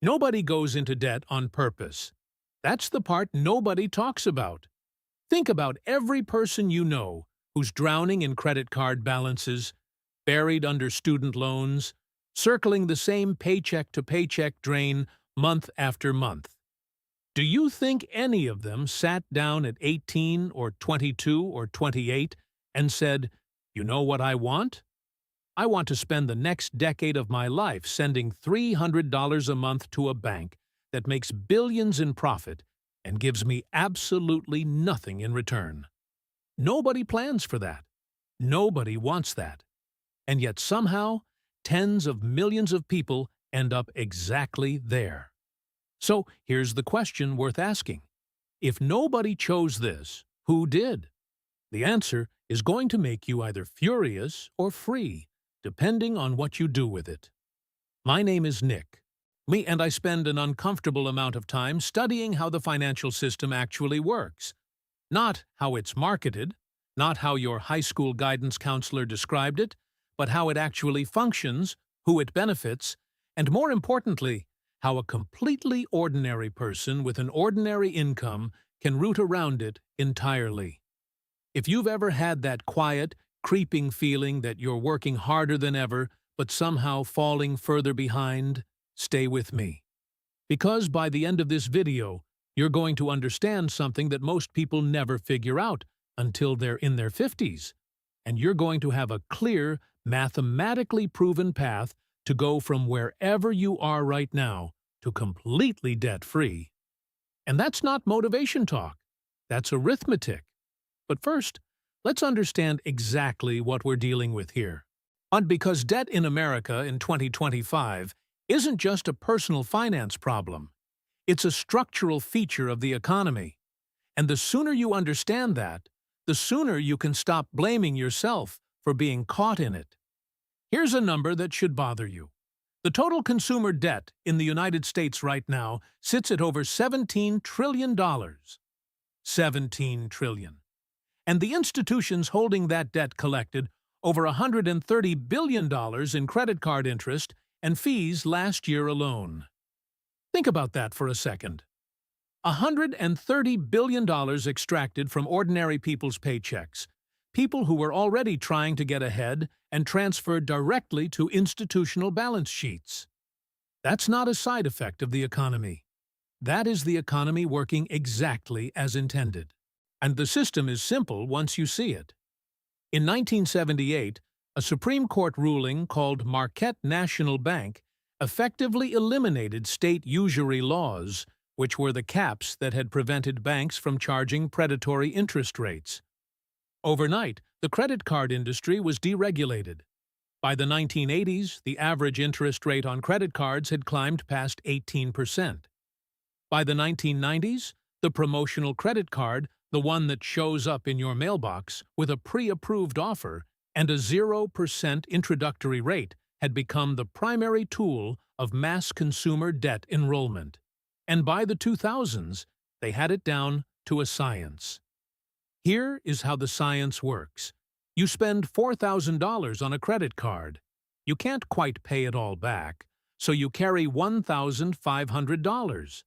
Nobody goes into debt on purpose. That's the part nobody talks about. Think about every person you know who's drowning in credit card balances, buried under student loans, circling the same paycheck-to-paycheck drain month after month. Do you think any of them sat down at 18 or 22 or 28 and said, "You know what I want? I want to spend the next decade of my life sending $300 a month to a bank that makes billions in profit and gives me absolutely nothing in return." Nobody plans for that. Nobody wants that. And yet somehow, tens of millions of people end up exactly there. So here's the question worth asking. If nobody chose this, who did? The answer is going to make you either furious or free, depending on what you do with it. My name is Nick. And I spend an uncomfortable amount of time studying how the financial system actually works. Not how it's marketed, not how your high school guidance counselor described it, but how it actually functions, who it benefits, and more importantly, how a completely ordinary person with an ordinary income can root around it entirely. If you've ever had that quiet, creeping feeling that you're working harder than ever, but somehow falling further behind, stay with me. Because by the end of this video, you're going to understand something that most people never figure out until they're in their 50s. And you're going to have a clear, mathematically proven path to go from wherever you are right now to completely debt-free. And that's not motivation talk. That's arithmetic. But first, let's understand exactly what we're dealing with here. And because debt in America in 2025 isn't just a personal finance problem, it's a structural feature of the economy. And the sooner you understand that, the sooner you can stop blaming yourself for being caught in it. Here's a number that should bother you. The total consumer debt in the United States right now sits at over $17 trillion. $17 trillion. And the institutions holding that debt collected over $130 billion in credit card interest and fees last year alone. Think about that for a second. $130 billion extracted from ordinary people's paychecks, people who were already trying to get ahead and transferred directly to institutional balance sheets. That's not a side effect of the economy. That is the economy working exactly as intended. And the system is simple once you see it. In 1978, a Supreme Court ruling called Marquette National Bank effectively eliminated state usury laws, which were the caps that had prevented banks from charging predatory interest rates. Overnight, the credit card industry was deregulated. By the 1980s, the average interest rate on credit cards had climbed past 18%. By the 1990s, the promotional credit card, the one that shows up in your mailbox with a pre-approved offer and a 0% introductory rate, had become the primary tool of mass consumer debt enrollment. And by the 2000s, they had it down to a science. Here is how the science works. You spend $4,000 on a credit card. You can't quite pay it all back, so you carry $1,500.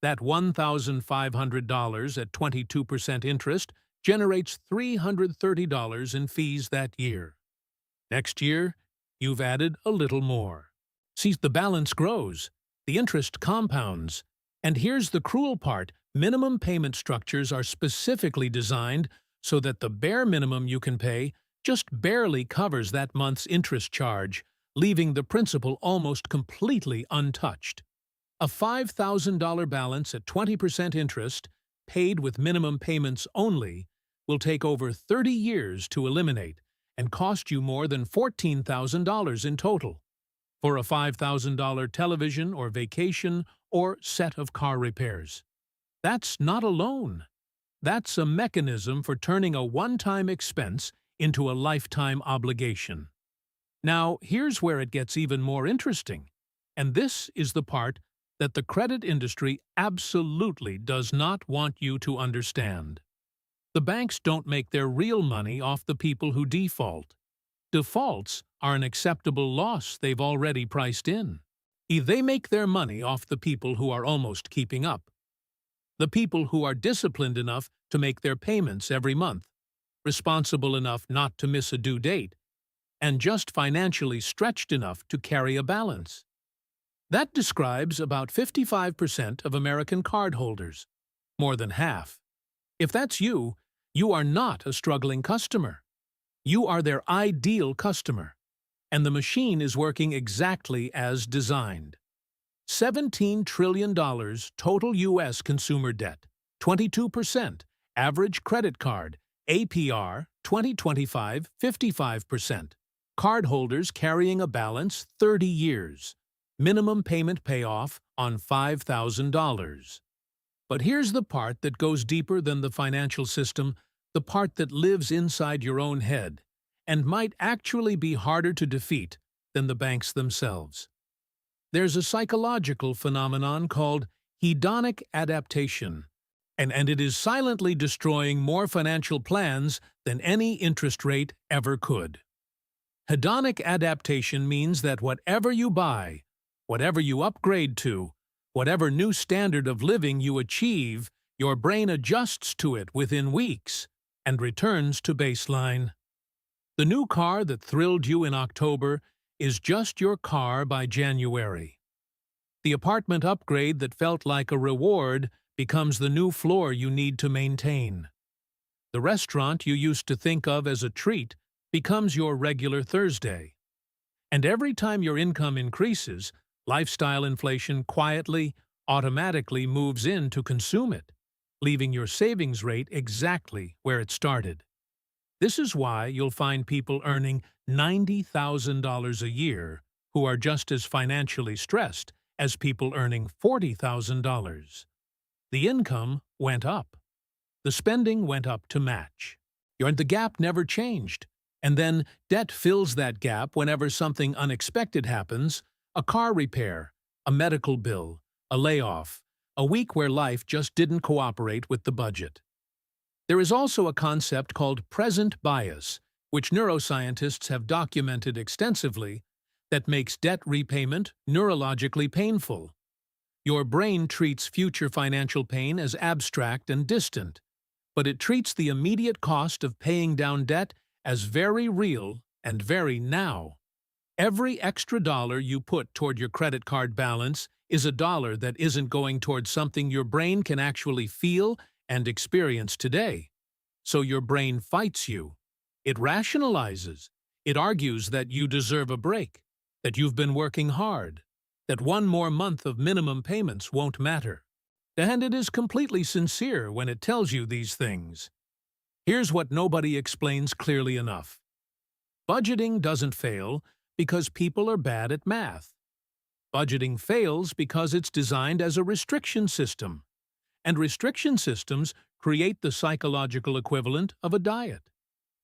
That $1,500 at 22% interest generates $330 in fees that year. Next year, you've added a little more. See, the balance grows, the interest compounds. And here's the cruel part: minimum payment structures are specifically designed so that the bare minimum you can pay just barely covers that month's interest charge, leaving the principal almost completely untouched. A $5,000 balance at 20% interest, paid with minimum payments only, will take over 30 years to eliminate and cost you more than $14,000 in total for a $5,000 television or vacation or set of car repairs. That's not a loan. That's a mechanism for turning a one-time expense into a lifetime obligation. Now, here's where it gets even more interesting, and this is the part that the credit industry absolutely does not want you to understand. The banks don't make their real money off the people who default. Defaults are an acceptable loss they've already priced in. They make their money off the people who are almost keeping up. The people who are disciplined enough to make their payments every month, responsible enough not to miss a due date, and just financially stretched enough to carry a balance. That describes about 55% of American cardholders, more than half. If that's you, you are not a struggling customer. You are their ideal customer, and the machine is working exactly as designed. $17 trillion total U.S. consumer debt, 22%, average credit card, APR 2025 55%, cardholders carrying a balance 30 years, minimum payment payoff on $5,000. But here's the part that goes deeper than the financial system, the part that lives inside your own head, and might actually be harder to defeat than the banks themselves. There's a psychological phenomenon called hedonic adaptation, and it is silently destroying more financial plans than any interest rate ever could. Hedonic adaptation means that whatever you buy, whatever you upgrade to, whatever new standard of living you achieve, your brain adjusts to it within weeks and returns to baseline. The new car that thrilled you in October is just your car by January. The apartment upgrade that felt like a reward becomes the new floor you need to maintain. The restaurant you used to think of as a treat becomes your regular Thursday. And every time your income increases, lifestyle inflation quietly, automatically moves in to consume it, leaving your savings rate exactly where it started. This is why you'll find people earning $90,000 a year who are just as financially stressed as people earning $40,000. The income went up. The spending went up to match. The gap never changed. And then debt fills that gap whenever something unexpected happens, a car repair, a medical bill, a layoff, a week where life just didn't cooperate with the budget. There is also a concept called present bias, which neuroscientists have documented extensively, that makes debt repayment neurologically painful. Your brain treats future financial pain as abstract and distant, but it treats the immediate cost of paying down debt as very real and very now. Every extra dollar you put toward your credit card balance is a dollar that isn't going toward something your brain can actually feel and experience today. So your brain fights you. It rationalizes. It argues that you deserve a break, that you've been working hard, that one more month of minimum payments won't matter. And it is completely sincere when it tells you these things. Here's what nobody explains clearly enough. Budgeting doesn't fail because people are bad at math. Budgeting fails because it's designed as a restriction system. And restriction systems create the psychological equivalent of a diet.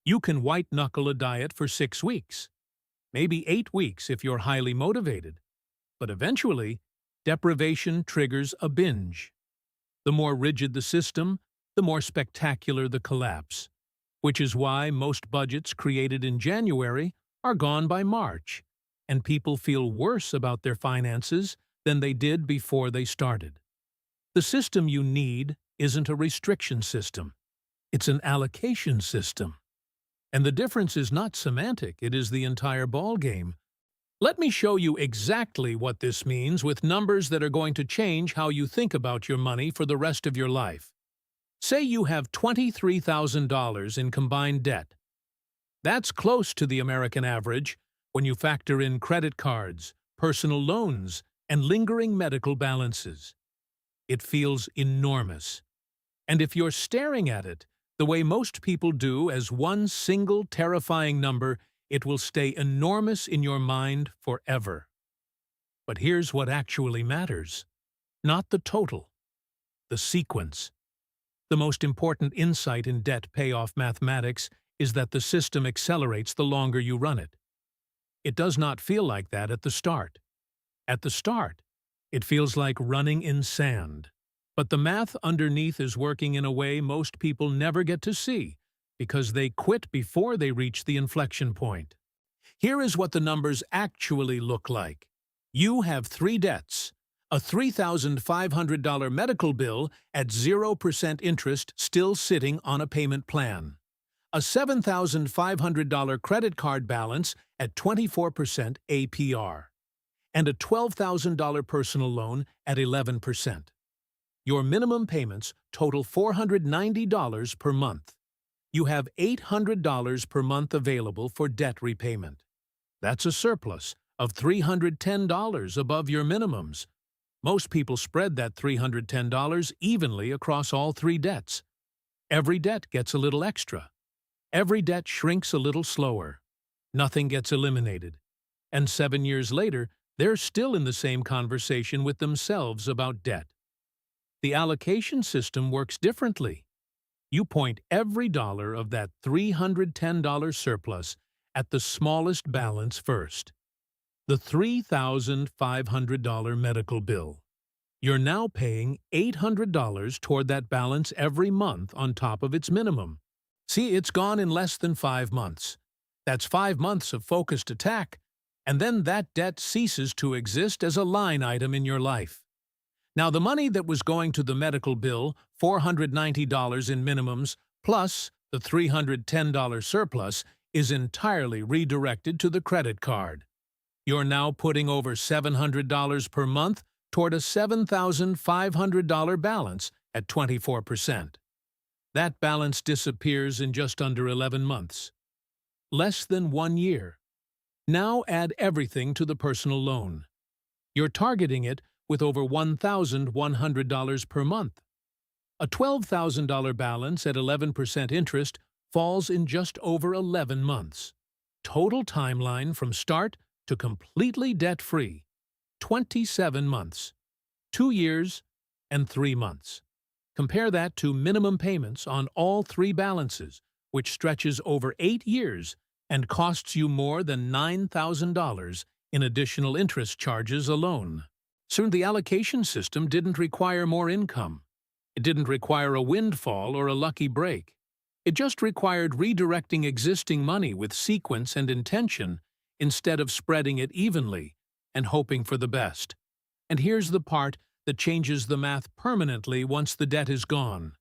You can white-knuckle a diet for 6 weeks, maybe 8 weeks if you're highly motivated. But eventually, deprivation triggers a binge. The more rigid the system, the more spectacular the collapse, which is why most budgets created in January are gone by March, and people feel worse about their finances than they did before they started. The system you need isn't a restriction system. It's an allocation system. And the difference is not semantic, it is the entire ballgame. Let me show you exactly what this means with numbers that are going to change how you think about your money for the rest of your life. Say you have $23,000 in combined debt. That's close to the American average when you factor in credit cards, personal loans, and lingering medical balances. It feels enormous. And if you're staring at it the way most people do as one single terrifying number, it will stay enormous in your mind forever. But here's what actually matters. Not the total. The sequence. The most important insight in debt payoff mathematics is that the system accelerates the longer you run it. It does not feel like that at the start. At the start, it feels like running in sand. But the math underneath is working in a way most people never get to see, because they quit before they reach the inflection point. Here is what the numbers actually look like. You have three debts: a $3,500 medical bill at 0% interest still sitting on a payment plan, a $7,500 credit card balance at 24% APR, and a $12,000 personal loan at 11%. Your minimum payments total $490 per month. You have $800 per month available for debt repayment. That's a surplus of $310 above your minimums. Most people spread that $310 evenly across all three debts. Every debt gets a little extra. Every debt shrinks a little slower. Nothing gets eliminated. And 7 years later, they're still in the same conversation with themselves about debt. The allocation system works differently. You point every dollar of that $310 surplus at the smallest balance first, the $3,500 medical bill. You're now paying $800 toward that balance every month on top of its minimum. See, it's gone in less than 5 months. That's 5 months of focused attack, and then that debt ceases to exist as a line item in your life. Now, the money that was going to the medical bill, $490 in minimums, plus the $310 surplus, is entirely redirected to the credit card. You're now putting over $700 per month toward a $7,500 balance at 24%. That balance disappears in just under 11 months. Less than 1 year. Now add everything to the personal loan. You're targeting it with over $1,100 per month. A $12,000 balance at 11% interest falls in just over 11 months. Total timeline from start to completely debt-free, 27 months, 2 years, and 3 months. Compare that to minimum payments on all three balances, which stretches over 8 years and costs you more than $9,000 in additional interest charges alone. Soon the allocation system didn't require more income. It didn't require a windfall or a lucky break. It just required redirecting existing money with sequence and intention instead of spreading it evenly and hoping for the best. And here's the part that changes the math permanently once the debt is gone.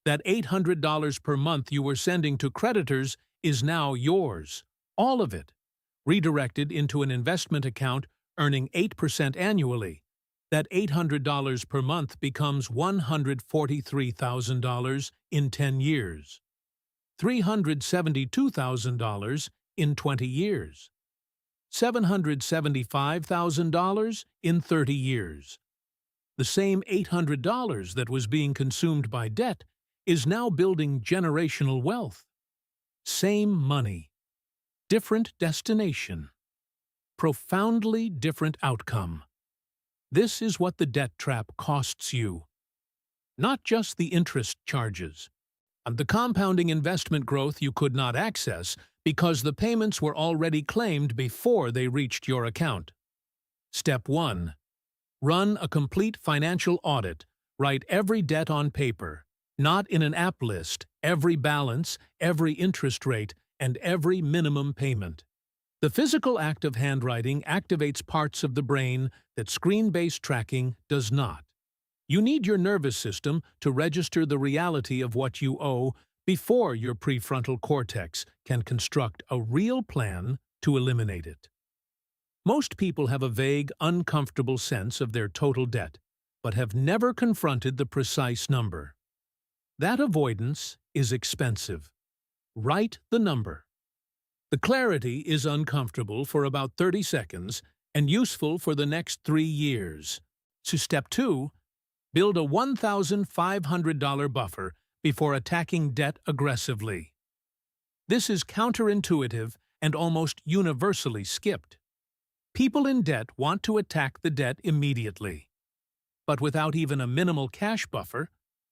That $800 per month you were sending to creditors is now yours, all of it, redirected into an investment account earning 8% annually. That $800 per month becomes $143,000 in 10 years, $372,000 in 20 years, $775,000 in 30 years. The same $800 that was being consumed by debt is now building generational wealth. Same money, different destination, profoundly different outcome. This is what the debt trap costs you. Not just the interest charges, and the compounding investment growth you could not access because the payments were already claimed before they reached your account. Step 1. Run a complete financial audit. Write every debt on paper, not in an app list, every balance, every interest rate, and every minimum payment. The physical act of handwriting activates parts of the brain that screen-based tracking does not. You need your nervous system to register the reality of what you owe before your prefrontal cortex can construct a real plan to eliminate it. Most people have a vague, uncomfortable sense of their total debt, but have never confronted the precise number. That avoidance is expensive. Write the number. The clarity is uncomfortable for about 30 seconds and useful for the next 3 years. So step 2, build a $1,500 buffer before attacking debt aggressively. This is counterintuitive and almost universally skipped. People in debt want to attack the debt immediately. But without even a minimal cash buffer,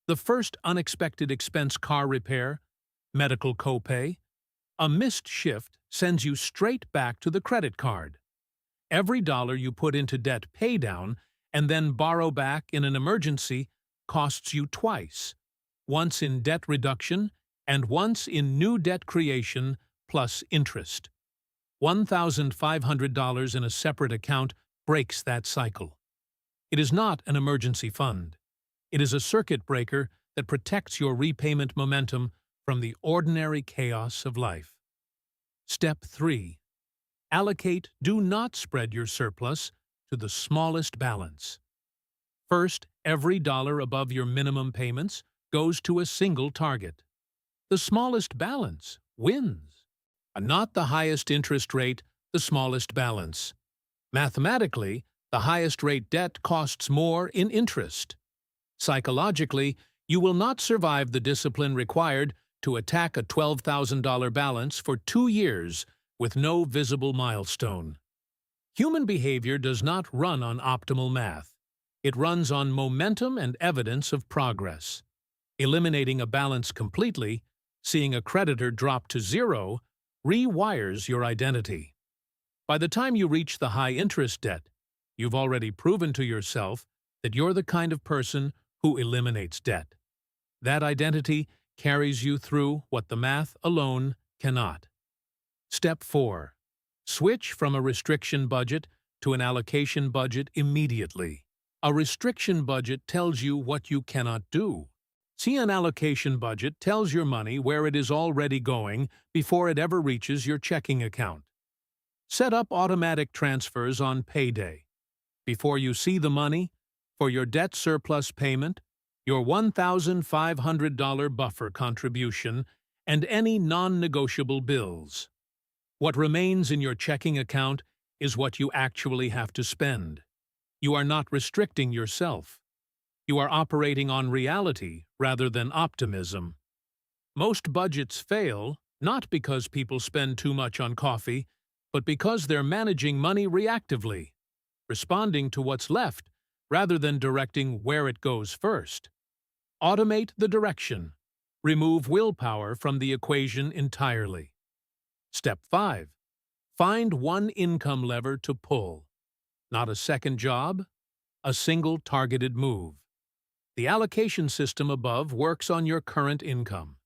the first unexpected expense, car repair, medical copay, a missed shift sends you straight back to the credit card. Every dollar you put into debt paydown and then borrow back in an emergency costs you twice, once in debt reduction and once in new debt creation plus interest. $1,500 in a separate account breaks that cycle. It is not an emergency fund. It is a circuit breaker that protects your repayment momentum from the ordinary chaos of life. Step 3. Allocate, do not spread your surplus to the smallest balance. First, every dollar above your minimum payments goes to a single target. The smallest balance wins. Not the highest interest rate, the smallest balance. Mathematically, the highest rate debt costs more in interest. Psychologically, you will not survive the discipline required to attack a $12,000 balance for 2 years with no visible milestone. Human behavior does not run on optimal math. It runs on momentum and evidence of progress. Eliminating a balance completely, seeing a creditor drop to zero, rewires your identity. By the time you reach the high-interest debt, you've already proven to yourself that you're the kind of person who eliminates debt. That identity carries you through what the math alone cannot. Step 4. Switch from a restriction budget to an allocation budget immediately. A restriction budget tells you what you cannot do. See, an allocation budget tells your money where it is already going before it ever reaches your checking account. Set up automatic transfers on payday. Before you see the money, for your debt surplus payment, your $1,500 buffer contribution, and any non-negotiable bills. What remains in your checking account is what you actually have to spend. You are not restricting yourself. You are operating on reality rather than optimism. Most budgets fail not because people spend too much on coffee, but because they're managing money reactively, responding to what's left rather than directing where it goes first. Automate the direction. Remove willpower from the equation entirely. Step 5. Find one income lever to pull. Not a second job, a single targeted move. The allocation system above works on your current income.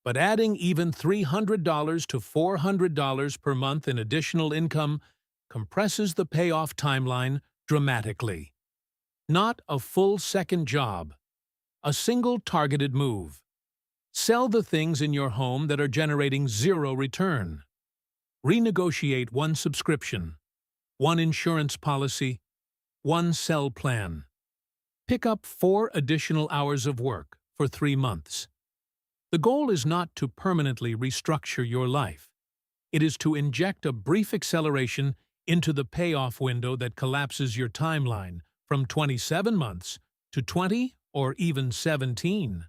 But adding even $300 to $400 per month in additional income compresses the payoff timeline dramatically. Not a full second job, a single targeted move. Sell the things in your home that are generating zero return. Renegotiate one subscription, one insurance policy, one cell plan. Pick up 4 additional hours of work for 3 months. The goal is not to permanently restructure your life. It is to inject a brief acceleration into the payoff window that collapses your timeline from 27 months to 20 or even 17.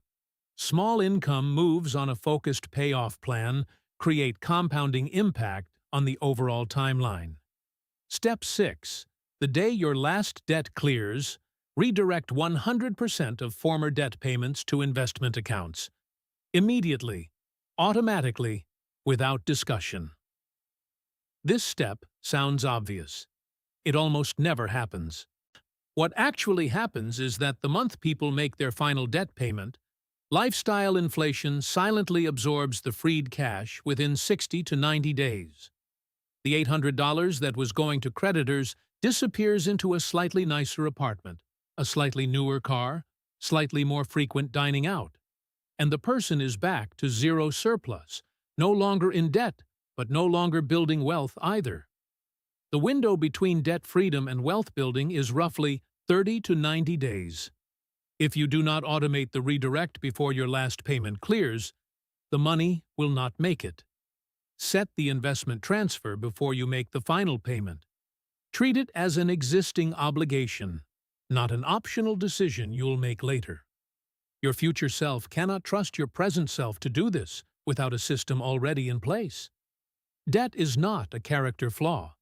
Small income moves on a focused payoff plan create compounding impact on the overall timeline. Step 6. The day your last debt clears, redirect 100% of former debt payments to investment accounts. Immediately, automatically, without discussion. This step sounds obvious. It almost never happens. What actually happens is that the month people make their final debt payment, lifestyle inflation silently absorbs the freed cash within 60 to 90 days. The $800 that was going to creditors disappears into a slightly nicer apartment, a slightly newer car, slightly more frequent dining out. And the person is back to zero surplus, no longer in debt, but no longer building wealth either. The window between debt freedom and wealth building is roughly 30 to 90 days. If you do not automate the redirect before your last payment clears, the money will not make it. Set the investment transfer before you make the final payment. Treat it as an existing obligation, not an optional decision you'll make later. Your future self cannot trust your present self to do this without a system already in place. Debt is not a character flaw,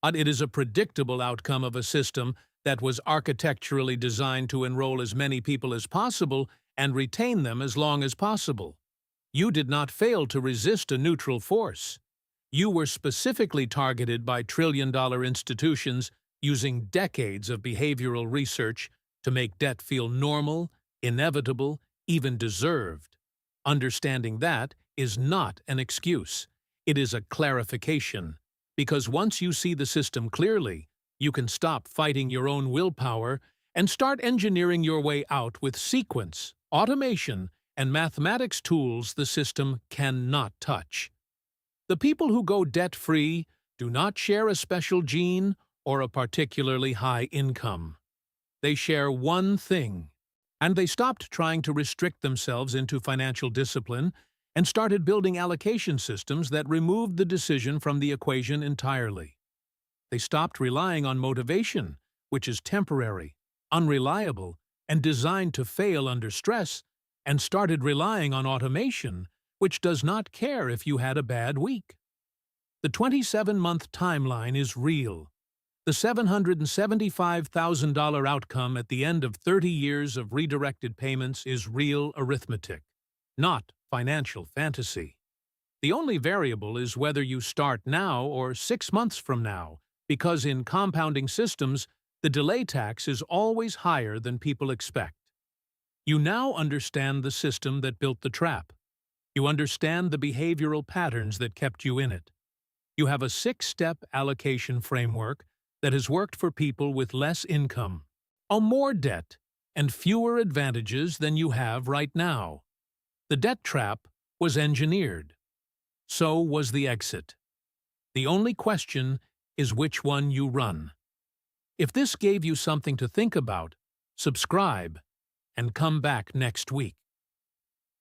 but it is a predictable outcome of a system that was architecturally designed to enroll as many people as possible and retain them as long as possible. You did not fail to resist a neutral force. You were specifically targeted by trillion-dollar institutions using decades of behavioral research to make debt feel normal, inevitable, even deserved. Understanding that is not an excuse. It is a clarification, because once you see the system clearly, You can stop fighting your own willpower and start engineering your way out with sequence, automation, and mathematics tools the system cannot touch. The people who go debt-free do not share a special gene or a particularly high income. They share one thing, and they stopped trying to restrict themselves into financial discipline and started building allocation systems that removed the decision from the equation entirely. They stopped relying on motivation, which is temporary, unreliable, and designed to fail under stress, and started relying on automation, which does not care if you had a bad week. The 27-month timeline is real. The $775,000 outcome at the end of 30 years of redirected payments is real arithmetic, not financial fantasy. The only variable is whether you start now or 6 months from now, because in compounding systems, the delay tax is always higher than people expect. You now understand the system that built the trap. You understand the behavioral patterns that kept you in it. You have a 6-step allocation framework that has worked for people with less income, more debt, and fewer advantages than you have right now. The debt trap was engineered. So was the exit. The only question is which one you run. If this gave you something to think about, subscribe and come back next week.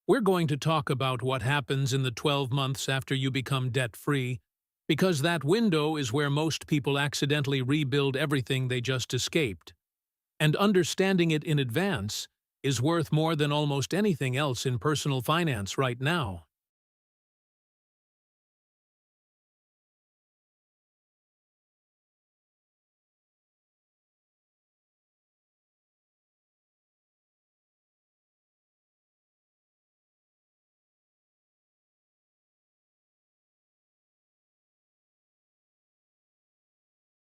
We're going to talk about what happens in the 12 months after you become debt-free, because that window is where most people accidentally rebuild everything they just escaped. And understanding it in advance is worth more than almost anything else in personal finance right now.